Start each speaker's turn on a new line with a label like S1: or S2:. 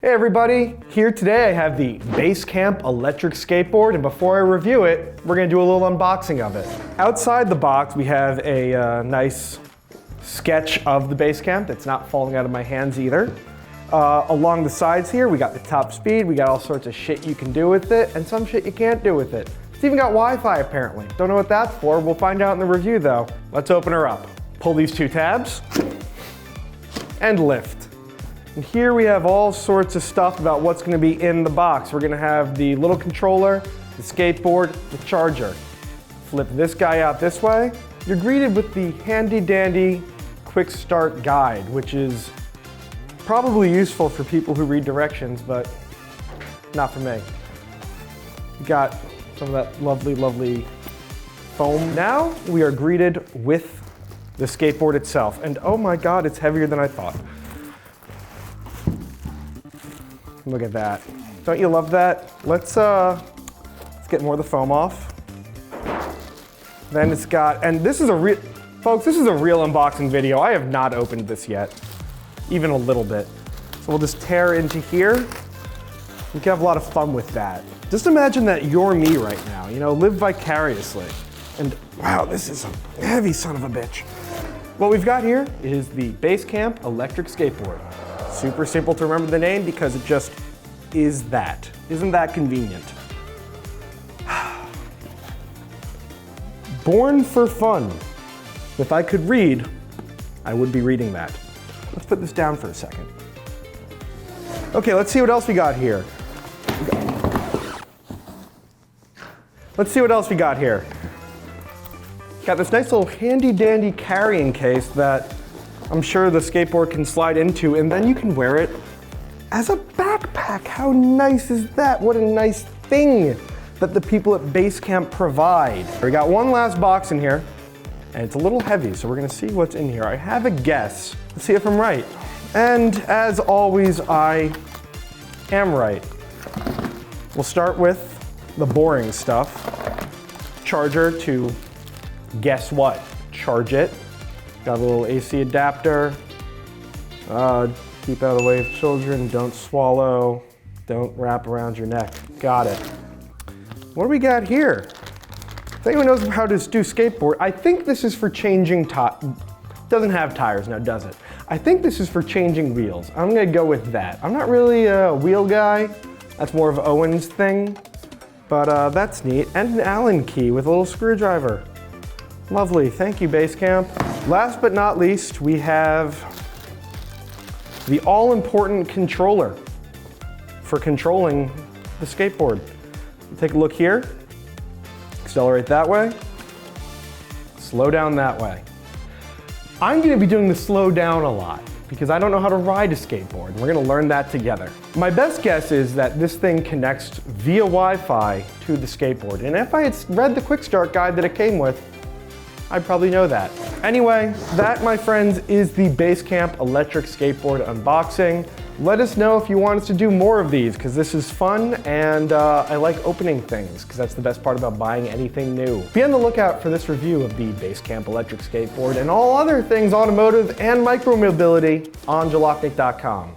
S1: Hey everybody, here today I have the Basecamp electric skateboard, and before I review it, we're gonna do a little unboxing of it. Outside the box, we have a nice sketch of the Basecamp that's not falling out of my hands either. Along the sides here, we got the top speed, we got all sorts of shit you can do with it, and some shit you can't do with it. It's even got Wi-Fi apparently. Don't know what that's for, we'll find out in the review though. Let's open her up. Pull these two tabs, and lift. And here we have all sorts of stuff about what's going to be in the box. We're going to have the little controller, the skateboard, the charger. Flip this guy out this way. You're greeted with the handy dandy quick start guide, which is probably useful for people who read directions, but not for me. We got some of that lovely, lovely foam. Now we are greeted with the skateboard itself. And oh my God, it's heavier than I thought. Look at that. Don't you love that? Let's get more of the foam off. Then it's got, and this is a real, folks, this is a real unboxing video. I have not opened this yet, even a little bit. So we'll just tear into here. We can have a lot of fun with that. Just imagine that you're me right now, you know, live vicariously. And wow, this is a heavy son of a bitch. What we've got here is the Basecamp electric skateboard. Super simple to remember the name because it just is that. Isn't that convenient? Born for fun. If I could read, I would be reading that. Let's put this down for a second. Okay, let's see what else we got here. Let's see what else we got here. Got this nice little handy dandy carrying case that I'm sure the skateboard can slide into, and then you can wear it as a backpack. How nice is that? What a nice thing that the people at Basecamp provide. We got one last box in here, and it's a little heavy, so we're gonna see what's in here. I have a guess. Let's see if I'm right. And as always, I am right. We'll start with the boring stuff. Charger to, guess what? Charge it. Got a little AC adapter. Keep out of the way of children, don't swallow, don't wrap around your neck. Got it. What do we got here? If anyone knows how to do skateboard, I think this is for changing doesn't have tires now, does it? I think this is for changing wheels. I'm gonna go with that. I'm not really a wheel guy. That's more of Owen's thing, but that's neat. And an Allen key with a little screwdriver. Lovely, thank you Basecamp. Last but not least, we have the all-important controller for controlling the skateboard. Take a look here, accelerate that way, slow down that way. I'm gonna be doing the slow down a lot because I don't know how to ride a skateboard. We're gonna learn that together. My best guess is that this thing connects via Wi-Fi to the skateboard. And if I had read the quick start guide that it came with, I'd probably know that. Anyway, that, my friends, is the Basecamp electric skateboard unboxing. Let us know if you want us to do more of these, because this is fun, and I like opening things, because that's the best part about buying anything new. Be on the lookout for this review of the Basecamp electric skateboard and all other things automotive and micromobility on Jalopnik.com.